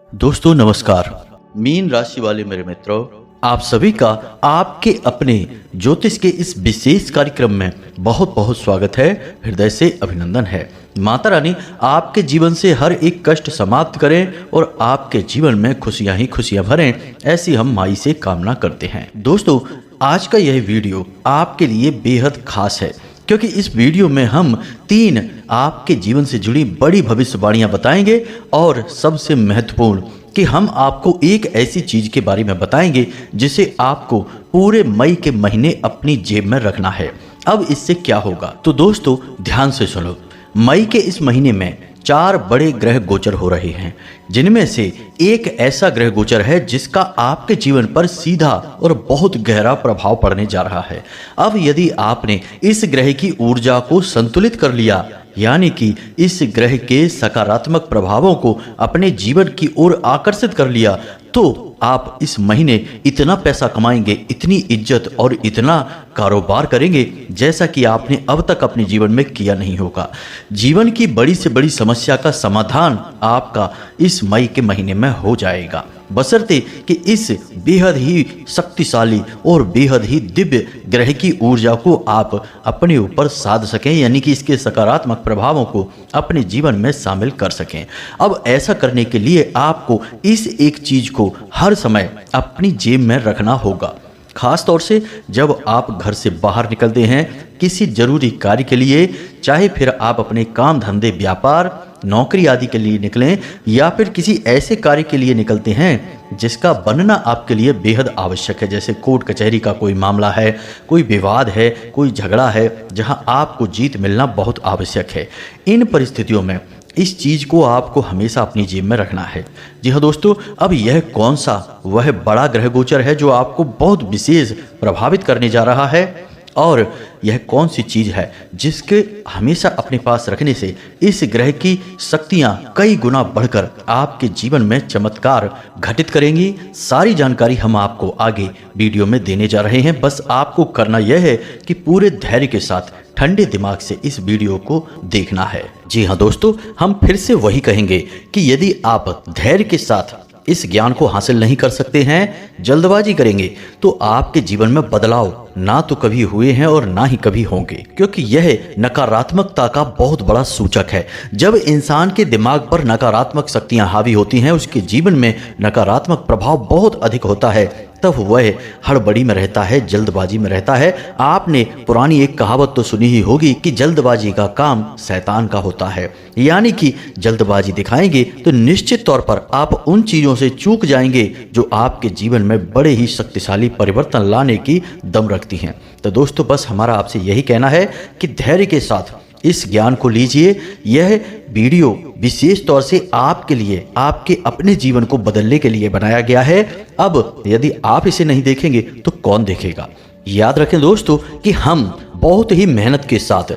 दोस्तों नमस्कार। मीन राशि वाले मेरे मित्रों, आप सभी का आपके अपने ज्योतिष के इस विशेष कार्यक्रम में बहुत बहुत स्वागत है। हृदय से अभिनंदन है। माता रानी आपके जीवन से हर एक कष्ट समाप्त करें और आपके जीवन में खुशियां ही खुशियां भरें, ऐसी हम माई से कामना करते हैं। दोस्तों, आज का यह वीडियो आपके लिए बेहद खास है, क्योंकि इस वीडियो में हम 3 आपके जीवन से जुड़ी बड़ी भविष्यवाणियां बताएंगे और सबसे महत्वपूर्ण कि हम आपको एक ऐसी चीज के बारे में बताएंगे जिसे आपको पूरे मई के महीने अपनी जेब में रखना है। अब इससे क्या होगा, तो दोस्तों ध्यान से सुनो। मई के इस महीने में 4 बड़े ग्रह गोचर हो रहे हैं, जिनमें से एक ऐसा ग्रह गोचर है जिसका आपके जीवन पर सीधा और बहुत गहरा प्रभाव पड़ने जा रहा है। अब यदि आपने इस ग्रह की ऊर्जा को संतुलित कर लिया, यानी कि इस ग्रह के सकारात्मक प्रभावों को अपने जीवन की ओर आकर्षित कर लिया, तो आप इस महीने इतना पैसा कमाएंगे, इतनी इज्जत और इतना कारोबार करेंगे जैसा कि आपने अब तक अपने जीवन में किया नहीं होगा। जीवन की बड़ी से बड़ी समस्या का समाधान आपका इस मई के महीने में हो जाएगा, बशर्ते कि इस बेहद ही शक्तिशाली और बेहद ही दिव्य ग्रह की ऊर्जा को आप अपने ऊपर साध सकें, यानी कि इसके सकारात्मक प्रभावों को अपने जीवन में शामिल कर सकें। अब ऐसा करने के लिए आपको इस एक चीज को हर समय अपनी जेब में रखना होगा। खास तौर से जब आप घर से बाहर निकलते हैं किसी जरूरी कार्य के लिए, चाहे फिर आप अपने काम धंधे, व्यापार, नौकरी आदि के लिए निकलें या फिर किसी ऐसे कार्य के लिए निकलते हैं जिसका बनना आपके लिए बेहद आवश्यक है, जैसे कोर्ट कचहरी का कोई मामला है, कोई विवाद है, कोई झगड़ा है जहां आपको जीत मिलना बहुत आवश्यक है। इन परिस्थितियों में इस चीज को आपको हमेशा अपनी जेब में रखना है। जी हाँ दोस्तों, अब यह कौन सा वह बड़ा ग्रह गोचर है जो आपको बहुत विशेष प्रभावित करने जा रहा है, और यह कौन सी चीज है जिसके हमेशा अपने पास रखने से इस ग्रह की शक्तियां कई गुना बढ़कर आपके जीवन में चमत्कार घटित करेंगी। सारी जानकारी हम आपको आगे वीडियो में देने जा रहे हैं। बस आपको करना यह है कि पूरे धैर्य के साथ ठंडे दिमाग से इस वीडियो को देखना है। जी हाँ दोस्तों, हम फिर से वही कहेंगे कि यदि आप धैर्य के साथ इस ज्ञान को हासिल नहीं कर सकते हैं, जल्दबाजी करेंगे, तो आपके जीवन में बदलाव ना तो कभी हुए हैं और ना ही कभी होंगे, क्योंकि यह नकारात्मकता का बहुत बड़ा सूचक है। जब इंसान के दिमाग पर नकारात्मक शक्तियां हावी होती हैं, उसके जीवन में नकारात्मक प्रभाव बहुत अधिक होता है, तब वह हड़बड़ी में रहता है, जल्दबाजी में रहता है। आपने पुरानी एक कहावत तो सुनी ही होगी कि जल्दबाजी का काम शैतान का होता है, यानी कि जल्दबाजी दिखाएंगे तो निश्चित तौर पर आप उन चीजों से चूक जाएंगे जो आपके जीवन में बड़े ही शक्तिशाली परिवर्तन लाने की दम रखती हैं। तो दोस्तों, बस हमारा आपसे यही कहना है कि धैर्य के साथ इस ज्ञान को लीजिए। यह वीडियो विशेष तौर से आपके लिए, आपके अपने जीवन को बदलने के लिए बनाया गया है। अब यदि आप इसे नहीं देखेंगे तो कौन देखेगा। याद रखें दोस्तों कि हम बहुत ही मेहनत के साथ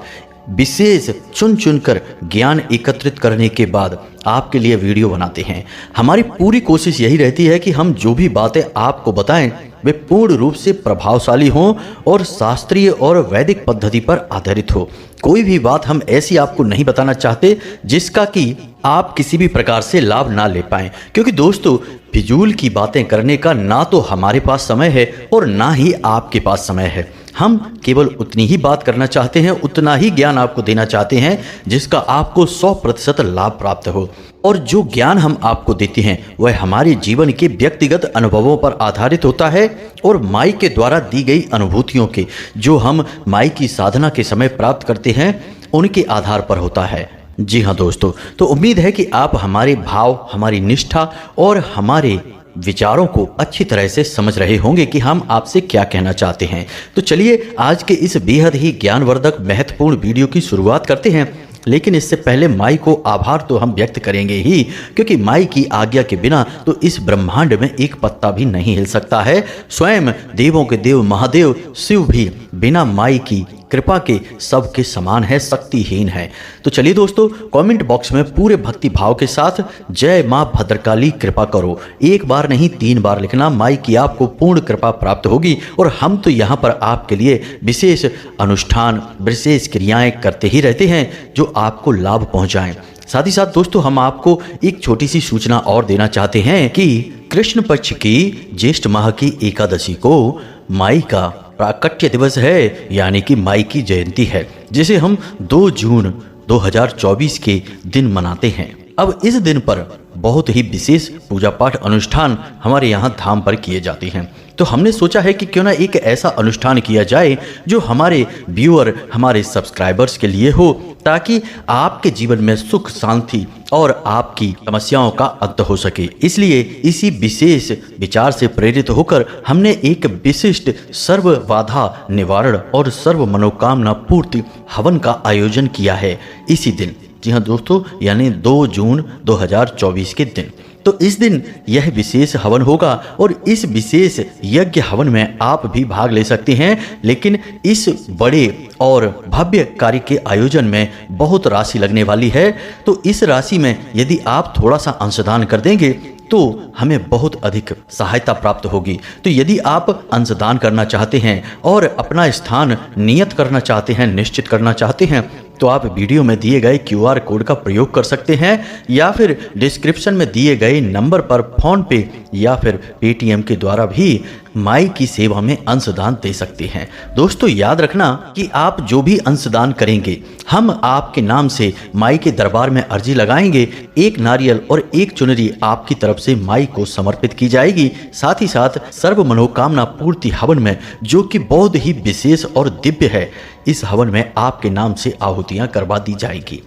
विशेष चुन चुनकर ज्ञान एकत्रित करने के बाद आपके लिए वीडियो बनाते हैं। हमारी पूरी कोशिश यही रहती है कि हम जो भी बातें आपको बताएं वे पूर्ण रूप से प्रभावशाली हों और शास्त्रीय और वैदिक पद्धति पर आधारित हो। कोई भी बात हम ऐसी आपको नहीं बताना चाहते जिसका कि आप किसी भी प्रकार से लाभ ना ले पाएं, क्योंकि दोस्तों फिजूल की बातें करने का ना तो हमारे पास समय है और ना ही आपके पास समय है। हम केवल उतनी ही बात करना चाहते हैं, उतना ही ज्ञान आपको देना चाहते हैं जिसका आपको 100% लाभ प्राप्त हो। और जो ज्ञान हम आपको देते हैं वह हमारे जीवन के व्यक्तिगत अनुभवों पर आधारित होता है और माई के द्वारा दी गई अनुभूतियों के, जो हम माई की साधना के समय प्राप्त करते हैं, उनके आधार पर होता है। जी हाँ दोस्तों, तो उम्मीद है कि आप हमारे भाव, हमारी निष्ठा और हमारे विचारों को अच्छी तरह से समझ रहे होंगे कि हम आपसे क्या कहना चाहते हैं। तो चलिए आज के इस बेहद ही ज्ञानवर्धक महत्वपूर्ण वीडियो की शुरुआत करते हैं। लेकिन इससे पहले माई को आभार तो हम व्यक्त करेंगे ही, क्योंकि माई की आज्ञा के बिना तो इस ब्रह्मांड में एक पत्ता भी नहीं हिल सकता है। स्वयं देवों के देव महादेव शिव भी बिना माई की कृपा के सबके समान है, शक्तिहीन है। तो चलिए दोस्तों, कमेंट बॉक्स में पूरे भक्ति भाव के साथ जय मां भद्रकाली कृपा करो, एक बार नहीं 3 बार लिखना। माई की आपको पूर्ण कृपा प्राप्त होगी और हम तो यहाँ पर आपके लिए विशेष अनुष्ठान, विशेष क्रियाएं करते ही रहते हैं जो आपको लाभ पहुंचाएं। साथ ही साथ दोस्तों, हम आपको एक छोटी सी सूचना और देना चाहते हैं कि कृष्ण पक्ष की ज्येष्ठ माह की एकादशी को माई का प्राकट्य दिवस है, यानी कि माई की जयंती है, जिसे हम 2 जून 2024 के दिन मनाते हैं। अब इस दिन पर बहुत ही विशेष पूजा पाठ अनुष्ठान हमारे यहाँ धाम पर किए जाते हैं। तो हमने सोचा है कि क्यों ना एक ऐसा अनुष्ठान किया जाए जो हमारे व्यूअर, हमारे सब्सक्राइबर्स के लिए हो, ताकि आपके जीवन में सुख शांति और आपकी समस्याओं का अंत हो सके। इसलिए इसी विशेष विचार से प्रेरित होकर हमने एक विशिष्ट सर्व बाधा निवारण और सर्व मनोकामना पूर्ति हवन का आयोजन किया है इसी दिन। जी हाँ दोस्तों, यानी 2 जून 2024 के दिन। तो इस दिन यह विशेष हवन होगा और इस विशेष यज्ञ हवन में आप भी भाग ले सकते हैं। लेकिन इस बड़े और भव्य कार्य के आयोजन में बहुत राशि लगने वाली है। तो इस राशि में यदि आप थोड़ा सा अंशदान कर देंगे तो हमें बहुत अधिक सहायता प्राप्त होगी। तो यदि आप अंशदान करना चाहते हैं और अपना स्थान नियत करना चाहते हैं, निश्चित करना चाहते हैं, तो आप वीडियो में दिए गए QR कोड का प्रयोग कर सकते हैं या फिर डिस्क्रिप्शन में दिए गए नंबर पर फोन पे या फिर पेटीएम के द्वारा भी माई की सेवा में अंशदान दे सकते हैं। दोस्तों याद रखना कि आप जो भी अंशदान करेंगे, हम आपके नाम से माई के दरबार में अर्जी लगाएंगे। 1 नारियल और 1 चुनरी आपकी तरफ से माई को समर्पित की जाएगी। साथ ही साथ सर्व मनोकामना पूर्ति हवन में, जो कि बहुत ही विशेष और दिव्य है, इस हवन में आपके नाम से आहुतियां करवा दी जाएगी।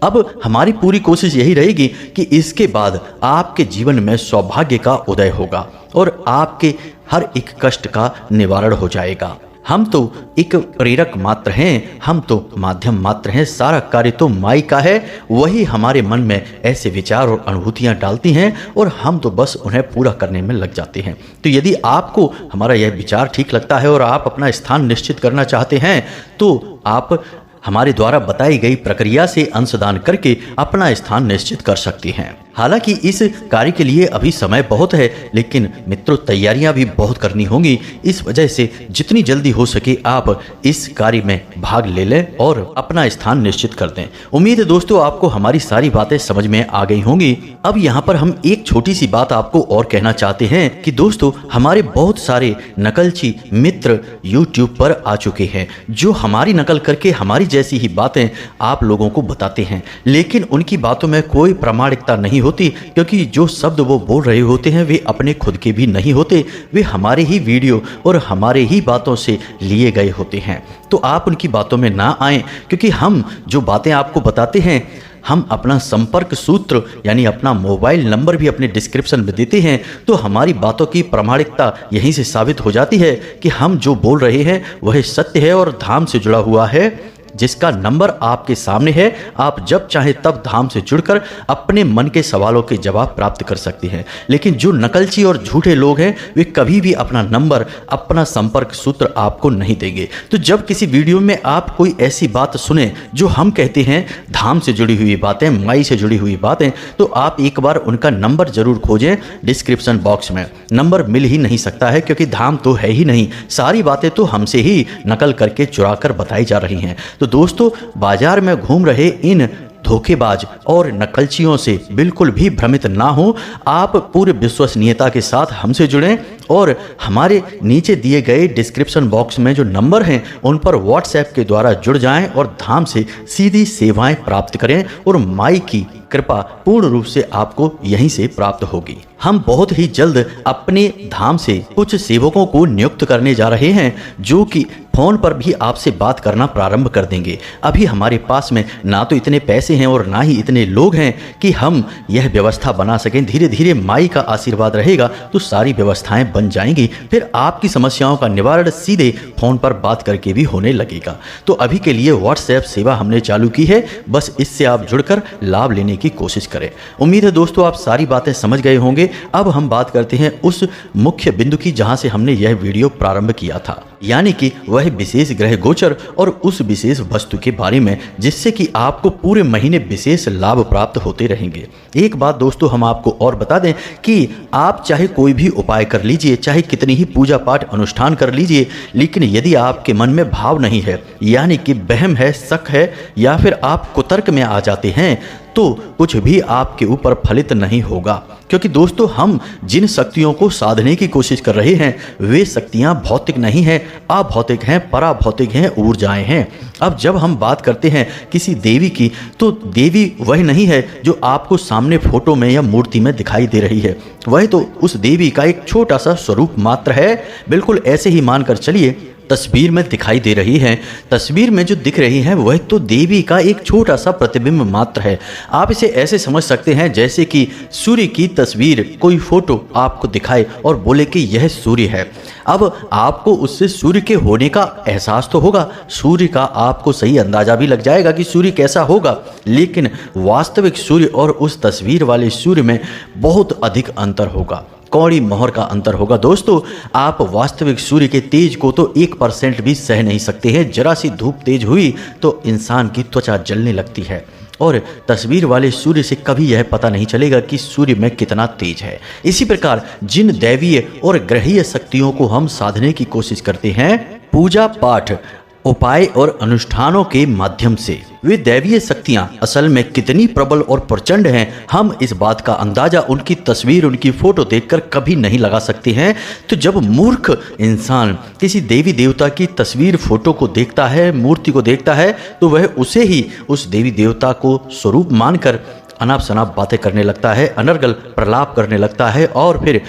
अब हमारी पूरी कोशिश यही रहेगी कि इसके बाद आपके जीवन में सौभाग्य का उदय होगा और आपके हर एक कष्ट का निवारण हो जाएगा। हम तो एक प्रेरक मात्र हैं, हम तो माध्यम मात्र हैं, सारा कार्य तो माई का है। वही हमारे मन में ऐसे विचार और अनुभूतियां डालती हैं और हम तो बस उन्हें पूरा करने में लग जाते हैं। तो यदि आपको हमारा यह विचार ठीक लगता है और आप अपना स्थान निश्चित करना चाहते हैं, तो आप हमारे द्वारा बताई गई प्रक्रिया से अंशदान करके अपना स्थान निश्चित कर सकते हैं। हालांकि इस कार्य के लिए अभी समय बहुत है, लेकिन मित्रों तैयारियां भी बहुत करनी होंगी। इस वजह से जितनी जल्दी हो सके आप इस कार्य में भाग ले लें और अपना स्थान निश्चित कर दें। उम्मीद है दोस्तों आपको हमारी सारी बातें समझ में आ गई होंगी। अब यहाँ पर हम एक छोटी सी बात आपको और कहना चाहते हैं कि दोस्तों हमारे बहुत सारे नकलची मित्र YouTube पर आ चुके हैं, जो हमारी नकल करके हमारी जैसी ही बातें आप लोगों को बताते हैं, लेकिन उनकी बातों में कोई प्रामाणिकता नहीं होती, क्योंकि जो शब्द वो बोल रहे होते हैं वे अपने खुद के भी नहीं होते, वे हमारे ही वीडियो और हमारे ही बातों से लिए गए होते हैं। तो आप उनकी बातों में ना आएं, क्योंकि हम जो बातें आपको बताते हैं, हम अपना संपर्क सूत्र यानी अपना मोबाइल नंबर भी अपने डिस्क्रिप्शन में देते हैं। तो हमारी बातों की प्रामाणिकता यहीं से साबित हो जाती है कि हम जो बोल रहे हैं वह सत्य है और धाम से जुड़ा हुआ है, जिसका नंबर आपके सामने है। आप जब चाहे तब धाम से जुड़कर अपने मन के सवालों के जवाब प्राप्त कर सकते हैं। लेकिन जो नकलची और झूठे लोग हैं वे कभी भी अपना नंबर, अपना संपर्क सूत्र आपको नहीं देंगे। तो जब किसी वीडियो में आप कोई ऐसी बात सुने जो हम कहते हैं धाम से जुड़ी हुई बातें, माई से जुड़ी हुई बातें, तो आप एक बार उनका नंबर जरूर खोजें। डिस्क्रिप्शन बॉक्स में नंबर मिल ही नहीं सकता है, क्योंकि धाम तो है ही नहीं, सारी बातें तो हमसे ही नकल करके चुरा कर बताई जा रही हैं। तो दोस्तों बाजार में घूम रहे इन धोखेबाज और नकलचियों से बिल्कुल भी भ्रमित ना हो। आप पूरे विश्वसनीयता के साथ हमसे जुड़ें और हमारे नीचे दिए गए डिस्क्रिप्शन बॉक्स में जो नंबर हैं उन पर व्हाट्सएप के द्वारा जुड़ जाएं और धाम से सीधी सेवाएं प्राप्त करें और माई की कृपा पूर्ण रूप से आपको यहीं से प्राप्त होगी। हम बहुत ही जल्द अपने धाम से कुछ सेवकों को नियुक्त करने जा रहे हैं, जो कि फोन पर भी आपसे बात करना प्रारंभ कर देंगे। अभी हमारे पास में ना तो इतने पैसे हैं और ना ही इतने लोग हैं कि हम यह व्यवस्था बना सकें। धीरे धीरे माई का आशीर्वाद रहेगा तो सारी व्यवस्थाएं बन जाएंगी, फिर आपकी समस्याओं का निवारण सीधे फोन पर बात करके भी होने लगेगा। तो अभी के लिए व्हाट्सएप सेवा हमने चालू की है, बस इससे आप जुड़कर लाभ लेने की कोशिश करें। उम्मीद है दोस्तों आप सारी बातें समझ गए होंगे। अब हम बात करते हैं उस मुख्य बिंदु की जहां से हमने यह वीडियो प्रारंभ किया था, यानी कि वह वह विशेष ग्रह गोचर और उस विशेष वस्तु के बारे में, जिससे कि आपको पूरे महीने विशेष लाभ प्राप्त होते रहेंगे। एक बात दोस्तों हम आपको और बता दें कि आप चाहे कोई भी उपाय कर लीजिए, चाहे कितनी ही पूजा पाठ अनुष्ठान कर लीजिए, लेकिन यदि आपके मन में भाव नहीं है, यानी कि वहम है, शक है, या फिर आप कुतर्क में आ जाते हैं, तो कुछ भी आपके ऊपर फलित नहीं होगा। क्योंकि दोस्तों हम जिन शक्तियों को साधने की कोशिश कर रहे हैं वे शक्तियां भौतिक नहीं हैं, अभौतिक हैं, पराभौतिक हैं, ऊर्जाएं हैं। अब जब हम बात करते हैं किसी देवी की, तो देवी वह नहीं है जो आपको सामने फोटो में या मूर्ति में दिखाई दे रही है, वह तो उस देवी का एक छोटा सा स्वरूप मात्र है। बिल्कुल ऐसे ही मानकर चलिए, तस्वीर में दिखाई दे रही है, तस्वीर में जो दिख रही है वह तो देवी का एक छोटा सा प्रतिबिंब मात्र है। आप इसे ऐसे समझ सकते हैं जैसे कि सूर्य की तस्वीर, कोई फोटो आपको दिखाए और बोले कि यह सूर्य है। अब आपको उससे सूर्य के होने का एहसास तो होगा, सूर्य का आपको सही अंदाजा भी लग जाएगा कि सूर्य कैसा होगा, लेकिन वास्तविक सूर्य और उस तस्वीर वाले सूर्य में बहुत अधिक अंतर होगा, कौड़ी मोहर का अंतर होगा। दोस्तों आप वास्तविक सूर्य के तेज को तो 1% भी सह नहीं सकते हैं। जरा सी धूप तेज हुई तो इंसान की त्वचा जलने लगती है, और तस्वीर वाले सूर्य से कभी यह पता नहीं चलेगा कि सूर्य में कितना तेज है। इसी प्रकार जिन दैवीय और ग्रहीय शक्तियों को हम साधने की कोशिश करते हैं पूजा पाठ, उपाय और अनुष्ठानों के माध्यम से, वे दैवीय शक्तियां असल में कितनी प्रबल और प्रचंड हैं, हम इस बात का अंदाजा उनकी तस्वीर, उनकी फोटो देखकर कभी नहीं लगा सकते हैं। तो जब मूर्ख इंसान किसी देवी देवता की तस्वीर, फोटो को देखता है, मूर्ति को देखता है, तो वह उसे ही उस देवी देवता को स्वरूप मानकर अनाप शनाप बातें करने लगता है, अनर्गल प्रलाप करने लगता है, और फिर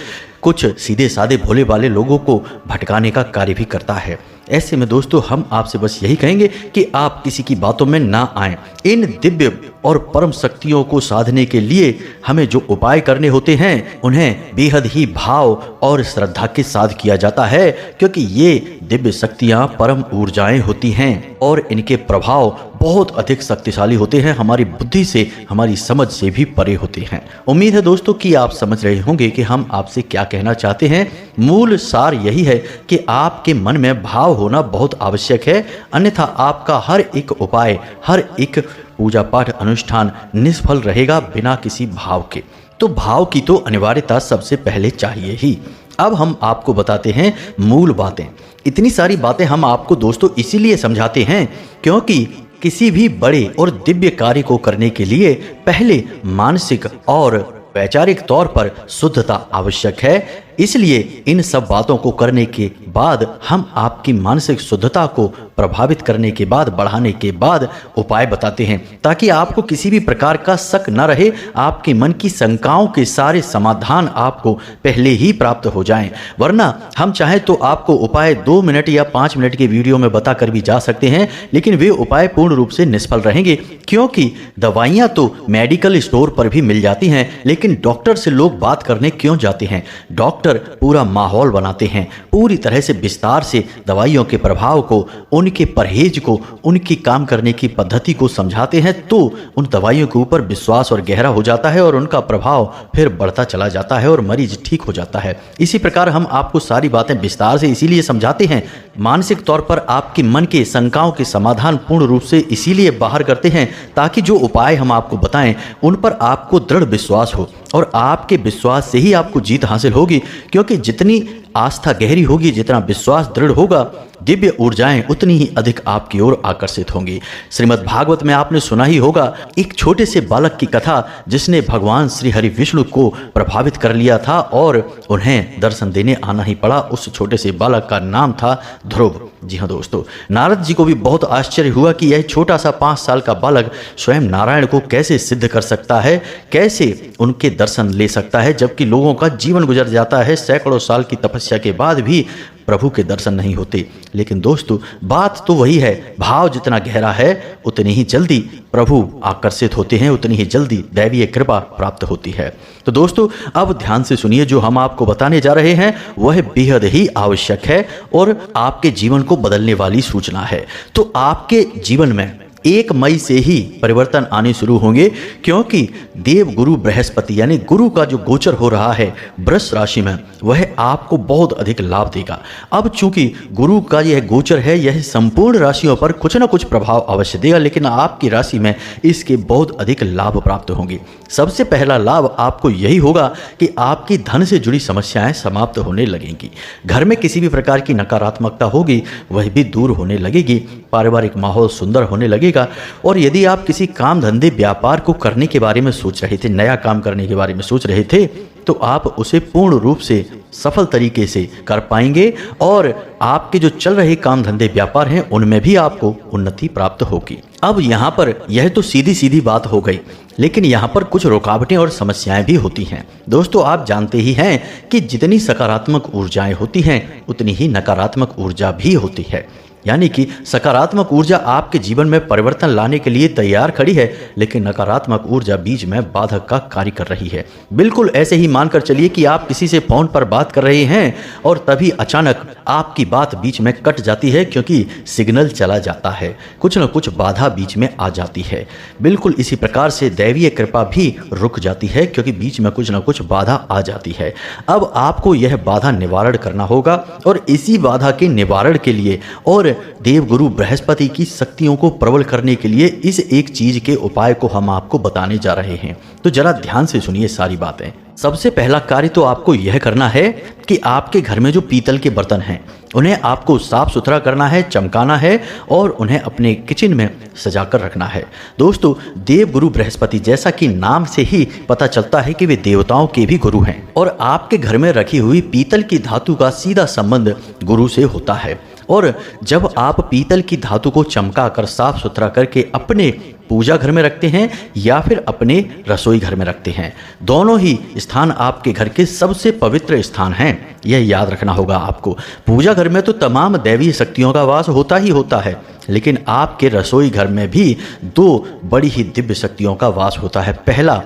कुछ सीधे साधे भोले वाले लोगों को भटकाने का कार्य भी करता है। ऐसे में दोस्तों हम आपसे बस यही कहेंगे कि आप किसी की बातों में ना आएं। इन दिव्य और परम शक्तियों को साधने के लिए हमें जो उपाय करने होते हैं उन्हें बेहद ही भाव और श्रद्धा के साथ किया जाता है, क्योंकि ये दिव्य शक्तियां परम ऊर्जाएं होती हैं और इनके प्रभाव बहुत अधिक शक्तिशाली होते हैं, हमारी बुद्धि से, हमारी समझ से भी परे होते हैं। उम्मीद है दोस्तों कि आप समझ रहे होंगे कि हम आपसे क्या कहना चाहते हैं। मूल सार यही है कि आपके मन में भाव होना बहुत आवश्यक है, अन्यथा आपका हर एक उपाय, हर एक पूजा पाठ अनुष्ठान निष्फल रहेगा बिना किसी भाव के। तो भाव की तो अनिवार्यता सबसे पहले चाहिए ही। अब हम आपको बताते हैं मूल बातें। इतनी सारी बातें हम आपको दोस्तों इसीलिए समझाते हैं क्योंकि किसी भी बड़े और दिव्य कार्य को करने के लिए पहले मानसिक और वैचारिक तौर पर शुद्धता आवश्यक है। इसलिए इन सब बातों को करने के बाद हम आपकी मानसिक शुद्धता को प्रभावित करने के बाद, बढ़ाने के बाद उपाय बताते हैं, ताकि आपको किसी भी प्रकार का शक न रहे, आपके मन की शंकाओं के सारे समाधान आपको पहले ही प्राप्त हो जाएं। वरना हम चाहे तो आपको उपाय 2 मिनट या 5 मिनट के वीडियो में बताकर भी जा सकते हैं, लेकिन वे उपाय पूर्ण रूप से निष्फल रहेंगे, क्योंकि दवाइयाँ तो मेडिकल स्टोर पर भी मिल जाती हैं, लेकिन डॉक्टर से लोग बात करने क्यों जाते हैं? डॉक्टर पूरा माहौल बनाते हैं, पूरी तरह से विस्तार से दवाइयों के प्रभाव को, उनके परहेज को, उनकी काम करने की पद्धति को समझाते हैं, तो उन दवाइयों के ऊपर विश्वास और गहरा हो जाता है और उनका प्रभाव फिर बढ़ता चला जाता है और मरीज ठीक हो जाता है। इसी प्रकार हम आपको सारी बातें विस्तार से इसीलिए समझाते हैं, मानसिक तौर पर आपके मन के शंकाओं के समाधान पूर्ण रूप से इसीलिए बाहर करते हैं, ताकि जो उपाय हम आपको बताएं उन पर आपको दृढ़ विश्वास हो, और आपके विश्वास से ही आपको जीत हासिल होगी। क्योंकि जितनी आस्था गहरी होगी, जितना विश्वास दृढ़ होगा, दिव्य ऊर्जाएं उतनी ही अधिक आपकी ओर आकर्षित होंगी। श्रीमद् भागवत में आपने सुना ही होगा एक छोटे से बालक की कथा, जिसने भगवान श्री हरि विष्णु को प्रभावित कर लिया था और उन्हें दर्शन देने आना ही पड़ा। उस छोटे से बालक का नाम था ध्रुव। जी हाँ दोस्तों, नारद जी को भी बहुत आश्चर्य हुआ कि यह छोटा सा 5 साल का बालक स्वयं नारायण को कैसे सिद्ध कर सकता है, कैसे उनके दर्शन ले सकता है, जबकि लोगों का जीवन गुजर जाता है, सैकड़ों साल की तपस्या के बाद भी प्रभु के दर्शन नहीं होते। लेकिन दोस्तों बात तो वही है, भाव जितना गहरा है उतनी ही जल्दी प्रभु आकर्षित होते हैं, उतनी ही जल्दी दैवीय कृपा प्राप्त होती है। तो दोस्तों अब ध्यान से सुनिए, जो हम आपको बताने जा रहे हैं वह बेहद ही आवश्यक है और आपके जीवन को बदलने वाली सूचना है। तो आपके जीवन में 1 मई से ही परिवर्तन आने शुरू होंगे, क्योंकि देव गुरु बृहस्पति यानी गुरु का जो गोचर हो रहा है वृष राशि में, वह आपको बहुत अधिक लाभ देगा। अब चूंकि गुरु का यह गोचर है, यह संपूर्ण राशियों पर कुछ न कुछ प्रभाव अवश्य देगा, लेकिन आपकी राशि में इसके बहुत अधिक लाभ प्राप्त होंगे। सबसे पहला लाभ आपको यही होगा कि आपकी धन से जुड़ी समस्याएं समाप्त होने लगेंगी। घर में किसी भी प्रकार की नकारात्मकता होगी वह भी दूर होने लगेगी। पारिवारिक माहौल सुंदर होने लगेगा। और यदि आप किसी काम धंधे व्यापार को करने के बारे में सोच रहे थे, नया काम करने के बारे में सोच रहे थे, तो आप उसे पूर्ण रूप से सफल तरीके से कर पाएंगे और आपके जो चल रहे काम धंधे व्यापार हैं उनमें भी आपको उन्नति प्राप्त होगी। अब यहाँ पर यह तो सीधी सीधी बात हो गई, लेकिन यहाँ पर कुछ रुकावटें और समस्याएं भी होती हैं। दोस्तों, आप जानते ही हैं कि जितनी सकारात्मक ऊर्जाएं होती हैं उतनी ही नकारात्मक ऊर्जा भी होती है। यानी कि सकारात्मक ऊर्जा आपके जीवन में परिवर्तन लाने के लिए तैयार खड़ी है, लेकिन नकारात्मक ऊर्जा बीच में बाधक का कार्य कर रही है। बिल्कुल ऐसे ही मानकर चलिए कि आप किसी से फोन पर बात कर रहे हैं और तभी अचानक आपकी बात बीच में कट जाती है, क्योंकि सिग्नल चला जाता है, कुछ न कुछ बाधा बीच में आ जाती है। बिल्कुल इसी प्रकार से दैवीय कृपा भी रुक जाती है, क्योंकि बीच में कुछ न कुछ बाधा आ जाती है। अब आपको यह बाधा निवारण करना होगा और इसी बाधा के निवारण के लिए और देवगुरु बृहस्पति की शक्तियों को प्रबल करने के लिए इस एक चीज के उपाय को हम आपको बताने जा रहे हैं। तो जरा ध्यान से सुनिए सारी बातें। सबसे पहला कार्य तो आपको यह करना है कि आपके घर में जो पीतल के बर्तन हैं उन्हें आपको साफ सुथरा करना है, चमकाना है और उन्हें अपने किचन में सजाकर रखना है। दोस्तों, देवगुरु बृहस्पति, जैसा कि नाम से ही पता चलता है कि वे देवताओं के भी गुरु हैं और आपके घर में रखी हुई पीतल की धातु का सीधा संबंध गुरु से होता है। और जब आप पीतल की धातु को चमका कर साफ सुथरा करके अपने पूजा घर में रखते हैं या फिर अपने रसोई घर में रखते हैं, दोनों ही स्थान आपके घर के सबसे पवित्र स्थान हैं। यह याद रखना होगा आपको। पूजा घर में तो तमाम दैवीय शक्तियों का वास होता ही होता है, लेकिन आपके रसोई घर में भी 2 बड़ी ही दिव्य शक्तियों का वास होता है। पहला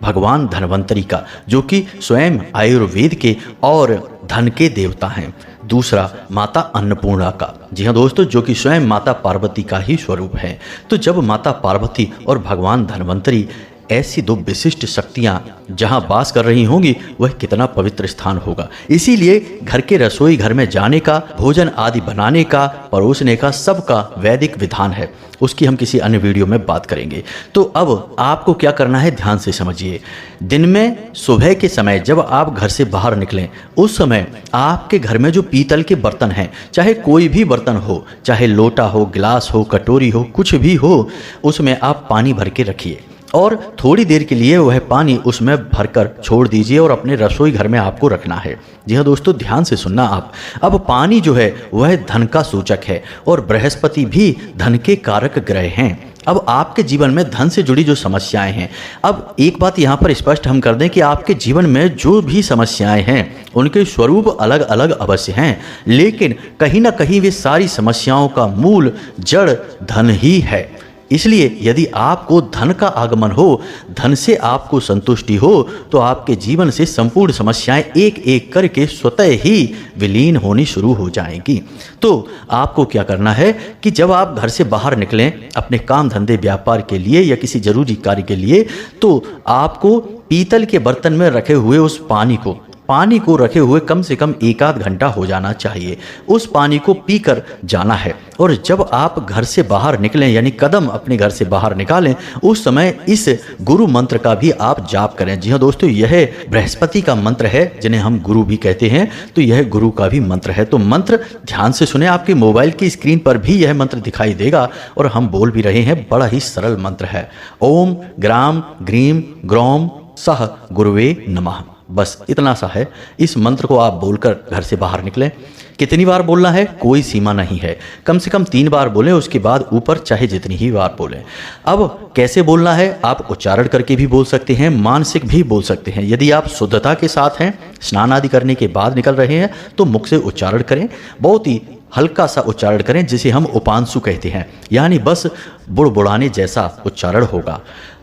भगवान धन्वंतरी का, जो कि स्वयं आयुर्वेद के और धन के देवता हैं। दूसरा माता अन्नपूर्णा का, जी हाँ दोस्तों, जो कि स्वयं माता पार्वती का ही स्वरूप है। तो जब माता पार्वती और भगवान धन्वंतरी ऐसी 2 विशिष्ट शक्तियां जहां वास कर रही होंगी, वह कितना पवित्र स्थान होगा। इसीलिए घर के रसोई घर में जाने का, भोजन आदि बनाने का, परोसने का सबका वैदिक विधान है। उसकी हम किसी अन्य वीडियो में बात करेंगे। तो अब आपको क्या करना है, ध्यान से समझिए। दिन में सुबह के समय जब आप घर से बाहर निकलें, उस समय आपके घर में जो पीतल के बर्तन हैं, चाहे कोई भी बर्तन हो, चाहे लोटा हो, गिलास हो, कटोरी हो, कुछ भी हो, उसमें आप पानी भर के रखिए और थोड़ी देर के लिए वह पानी उसमें भरकर छोड़ दीजिए और अपने रसोई घर में आपको रखना है। जी हाँ दोस्तों, ध्यान से सुनना आप। अब पानी जो है वह धन का सूचक है और बृहस्पति भी धन के कारक ग्रह हैं। अब आपके जीवन में धन से जुड़ी जो समस्याएं हैं, अब एक बात यहाँ पर स्पष्ट हम कर दें कि आपके जीवन में जो भी समस्याएं हैं उनके स्वरूप अलग अलग अवश्य हैं, लेकिन कहीं ना कहीं वे सारी समस्याओं का मूल जड़ धन ही है। इसलिए यदि आपको धन का आगमन हो, धन से आपको संतुष्टि हो, तो आपके जीवन से संपूर्ण समस्याएं एक एक करके स्वतः ही विलीन होनी शुरू हो जाएंगी। तो आपको क्या करना है कि जब आप घर से बाहर निकलें अपने काम धंधे व्यापार के लिए या किसी जरूरी कार्य के लिए, तो आपको पीतल के बर्तन में रखे हुए उस पानी को रखे हुए कम से कम 1 आध घंटा हो जाना चाहिए। उस पानी को पीकर जाना है और जब आप घर से बाहर निकलें, यानी कदम अपने घर से बाहर निकालें, उस समय इस गुरु मंत्र का भी आप जाप करें। जी हाँ दोस्तों, यह बृहस्पति का मंत्र है जिन्हें हम गुरु भी कहते हैं, तो यह गुरु का भी मंत्र है। तो मंत्र ध्यान से सुने, आपके मोबाइल की स्क्रीन पर भी यह मंत्र दिखाई देगा और हम बोल भी रहे हैं। बड़ा ही सरल मंत्र है। ओम ग्राम ग्रीम ग्रौम सह गुरुवे नमः। बस इतना सा है। इस मंत्र को आप बोलकर घर से बाहर निकलें। कितनी बार बोलना है कोई सीमा नहीं है, कम से कम 3 बार बोलें, उसके बाद ऊपर चाहे जितनी ही बार बोलें। अब कैसे बोलना है, आप उच्चारण करके भी बोल सकते हैं, मानसिक भी बोल सकते हैं। यदि आप शुद्धता के साथ हैं, स्नान आदि करने के बाद निकल रहे हैं, तो मुख से उच्चारण करें। बहुत ही हल्का सा उच्चारण करें, जिसे हम उपांशु कहते हैं, यानी बस बुड़बुड़ाने जैसा उच्चारण होगा।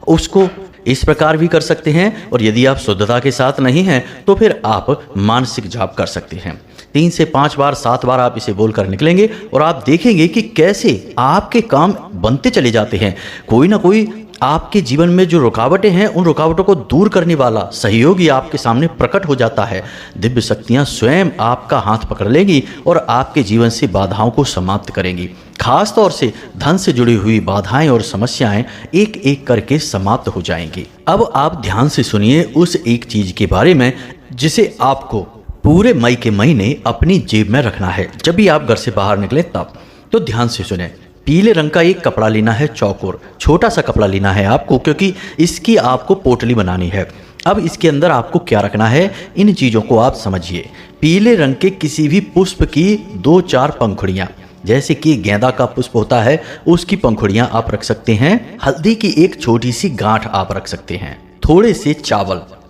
उसको इस प्रकार भी कर सकते हैं और यदि आप शुद्धता के साथ नहीं हैं तो फिर आप मानसिक जाप कर सकते हैं। 3 से 5 बार 7 बार आप इसे बोलकर निकलेंगे और आप देखेंगे कि कैसे आपके काम बनते चले जाते हैं। कोई ना कोई आपके जीवन में जो रुकावटें हैं उन रुकावटों को दूर करने वाला सहयोगी आपके सामने प्रकट हो जाता है। दिव्य शक्तियां स्वयं आपका हाथ पकड़ लेंगी और आपके जीवन से बाधाओं को समाप्त करेंगी। खास तौर से धन से जुड़ी हुई बाधाएं और समस्याएं एक एक करके समाप्त हो जाएंगी। अब आप ध्यान से सुनिए उस एक चीज के बारे में जिसे आपको पूरे मई के महीने अपनी जेब में रखना है। जब भी आप घर से बाहर निकले तब तो ध्यान से सुने। पीले रंग का एक कपड़ा लेना है, चौकोर छोटा सा कपड़ा लेना है आपको, क्योंकि इसकी आपको पोटली बनानी है। अब इसके अंदर आपको क्या रखना है, इन चीज़ों को आप समझिए। पीले रंग के किसी भी पुष्प की 2-4 पंखुड़ियाँ, जैसे कि गेंदा का पुष्प होता है उसकी पंखुड़ियाँ आप रख सकते हैं। हल्दी की एक छोटी सी गांठ आप रख सकते हैं। थोड़े से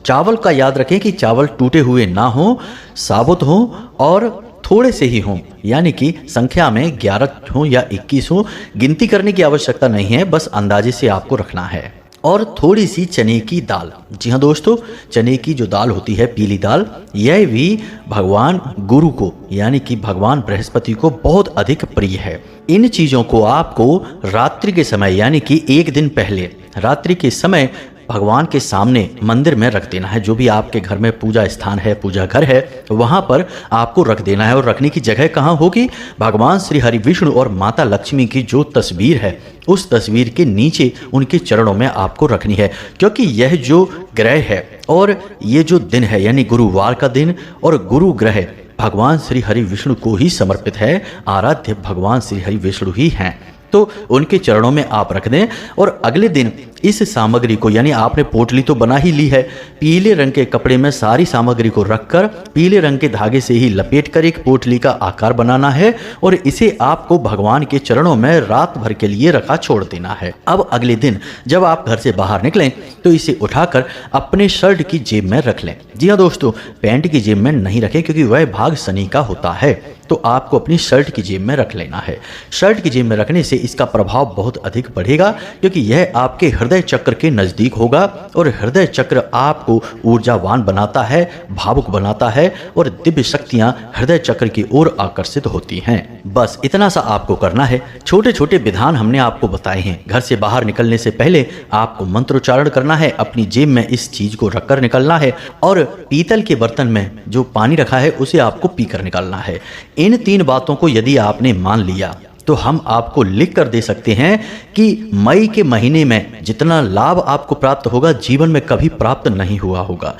चावल का याद रखें कि चावल टूटे हुए ना हो, साबुत हो और थोड़े से ही हों, यानी कि संख्या में 11 हो या 21 हो। गिनती करने की आवश्यकता नहीं है, बस अंदाजे से आपको रखना है। और थोड़ी सी चने की दाल। जी हाँ दोस्तों, चने की जो दाल होती है, पीली दाल, यह भी भगवान गुरु को यानी कि भगवान बृहस्पति को बहुत अधिक प्रिय है। इन चीज़ों को आपको रात्रि के समय यानी कि एक दिन पहले रात्रि के समय भगवान के सामने मंदिर में रख देना है। जो भी आपके घर में पूजा स्थान है, पूजा घर है, वहाँ पर आपको रख देना है। और रखने की जगह कहाँ होगी, भगवान श्री हरि विष्णु और माता लक्ष्मी की जो तस्वीर है उस तस्वीर के नीचे उनके चरणों में आपको रखनी है। क्योंकि यह जो ग्रह है और ये जो दिन है यानी गुरुवार का दिन और गुरु ग्रह भगवान श्री हरि विष्णु को ही समर्पित है। आराध्य भगवान श्री हरि विष्णु ही हैं, तो उनके चरणों में आप रख दें। और अगले दिन इस सामग्री को, यानी आपने पोटली तो बना ही ली है, पीले रंग के कपड़े में सारी सामग्री को रखकर पीले रंग के धागे से ही लपेटकर एक पोटली का आकार बनाना है और इसे आपको भगवान के चरणों में रात भर के लिए रखा छोड़ देना है। अब अगले दिन जब आप घर से बाहर निकलें तो इसे उठाकर अपने शर्ट की जेब में रख लें। जी हाँ दोस्तों, पैंट की जेब में नहीं रखें क्योंकि वह भाग शनि का होता है, तो आपको अपनी शर्ट की जेब में रख लेना है। शर्ट की जेब में रखने से इसका प्रभाव बहुत अधिक बढ़ेगा क्योंकि यह आपके हृदय चक्र के नज़दीक होगा और हृदय चक्र आपको ऊर्जावान बनाता है, भावुक बनाता है और दिव्य शक्तियां हृदय चक्र की ओर आकर्षित होती हैं। बस इतना सा आपको करना है। छोटे छोटे विधान हमने आपको बताए हैं। घर से बाहर निकलने से पहले आपको मंत्रोच्चारण करना है, अपनी जेब में इस चीज को रखकर निकलना है और पीतल के बर्तन में जो पानी रखा है उसे आपको पीकर निकलना है। इन 3 बातों को यदि आपने मान लिया तो हम आपको लिख कर दे सकते हैं कि मई के महीने में जितना लाभ आपको प्राप्त होगा जीवन में कभी प्राप्त नहीं हुआ होगा।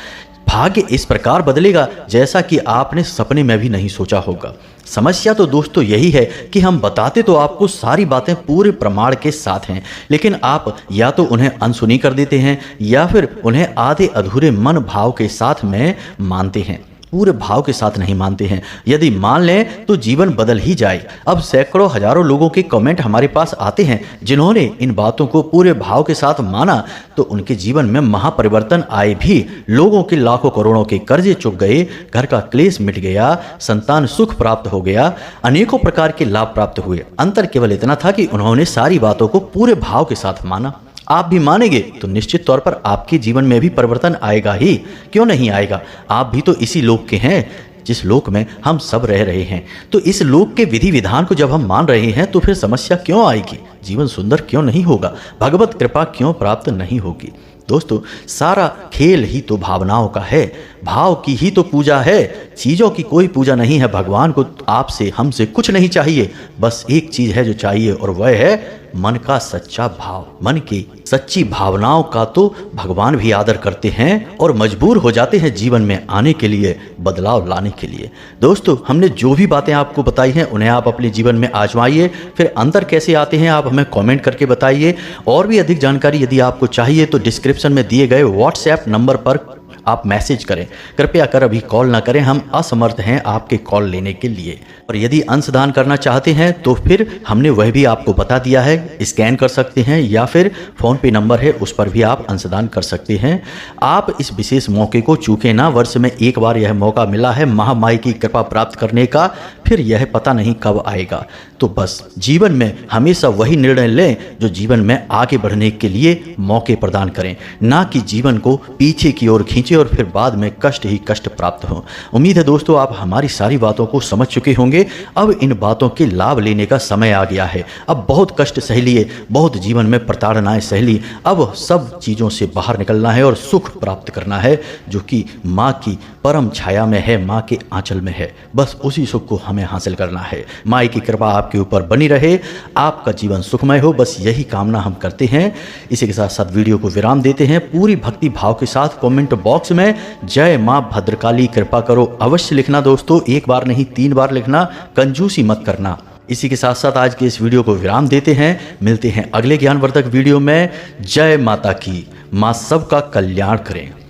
भाग्य इस प्रकार बदलेगा जैसा कि आपने सपने में भी नहीं सोचा होगा। समस्या तो दोस्तों यही है कि हम बताते तो आपको सारी बातें पूरे प्रमाण के साथ हैं, लेकिन आप या तो उन्हें अनसुनी कर देते हैं या फिर उन्हें आधे अधूरे मन भाव के साथ में मानते हैं, पूरे भाव के साथ नहीं मानते हैं। यदि मान लें तो जीवन बदल ही जाए। अब सैकड़ों हजारों लोगों के कमेंट हमारे पास आते हैं जिन्होंने इन बातों को पूरे भाव के साथ माना तो उनके जीवन में महापरिवर्तन आए भी। लोगों के लाखों करोड़ों के कर्जे चुक गए, घर का क्लेश मिट गया, संतान सुख प्राप्त हो गया, अनेकों प्रकार के लाभ प्राप्त हुए। अंतर केवल इतना था कि उन्होंने सारी बातों को पूरे भाव के साथ माना। आप भी मानेंगे तो निश्चित तौर पर आपके जीवन में भी परिवर्तन आएगा ही, क्यों नहीं आएगा। आप भी तो इसी लोक के हैं जिस लोक में हम सब रह रहे हैं। तो इस लोक के विधि विधान को जब हम मान रहे हैं तो फिर समस्या क्यों आएगी, जीवन सुंदर क्यों नहीं होगा, भगवत कृपा क्यों प्राप्त नहीं होगी। दोस्तों, सारा खेल ही तो भावनाओं का है, भाव की ही तो पूजा है, चीज़ों की कोई पूजा नहीं है। भगवान को आपसे हमसे कुछ नहीं चाहिए, बस एक चीज़ है जो चाहिए और वह है मन का सच्चा भाव। मन की सच्ची भावनाओं का तो भगवान भी आदर करते हैं और मजबूर हो जाते हैं जीवन में आने के लिए, बदलाव लाने के लिए। दोस्तों, हमने जो भी बातें आपको बताई हैं उन्हें आप अपने जीवन में आजमाइए, फिर अंतर कैसे आते हैं आप हमें कमेंट करके बताइए। और भी अधिक जानकारी यदि आपको चाहिए तो डिस्क्रिप्शन में दिए गए व्हाट्सएप नंबर पर आप मैसेज करें। कृपया कर अभी कॉल ना करें, हम असमर्थ हैं आपके कॉल लेने के लिए। और यदि अंशदान करना चाहते हैं तो फिर हमने वह भी आपको बता दिया है, स्कैन कर सकते हैं या फिर फ़ोन पे नंबर है उस पर भी आप अंशदान कर सकते हैं। आप इस विशेष मौके को चूकें ना, वर्ष में एक बार यह मौका मिला है महामाई की कृपा प्राप्त करने का, फिर यह पता नहीं कब आएगा। तो बस जीवन में हमेशा वही निर्णय लें जो जीवन में आगे बढ़ने के लिए मौके प्रदान करें, ना कि जीवन को पीछे की ओर खींचे पहुंचे और फिर बाद में कष्ट ही कष्ट प्राप्त हो। उम्मीद है दोस्तों आप हमारी सारी बातों को समझ चुके होंगे। अब इन बातों के लाभ लेने का समय आ गया है। अब बहुत कष्ट सह लिए, बहुत जीवन में प्रताड़नाएं सह ली, अब सब चीज़ों से बाहर निकलना है और सुख प्राप्त करना है जो कि माँ की परम छाया में है, माँ के आंचल में है। बस उसी सुख को हमें हासिल करना है। माँ की कृपा आपके ऊपर बनी रहे, आपका जीवन सुखमय हो, बस यही कामना हम करते हैं। इसी के साथ साथ वीडियो को विराम देते हैं। पूरी भक्ति भाव के साथ कमेंट बॉक्स में जय माँ भद्रकाली कृपा करो अवश्य लिखना दोस्तों, एक बार नहीं 3 बार लिखना, कंजूसी मत करना। इसी के साथ साथ आज के इस वीडियो को विराम देते हैं। मिलते हैं अगले ज्ञानवर्धक वीडियो में। जय माता की, माँ सबका कल्याण करें।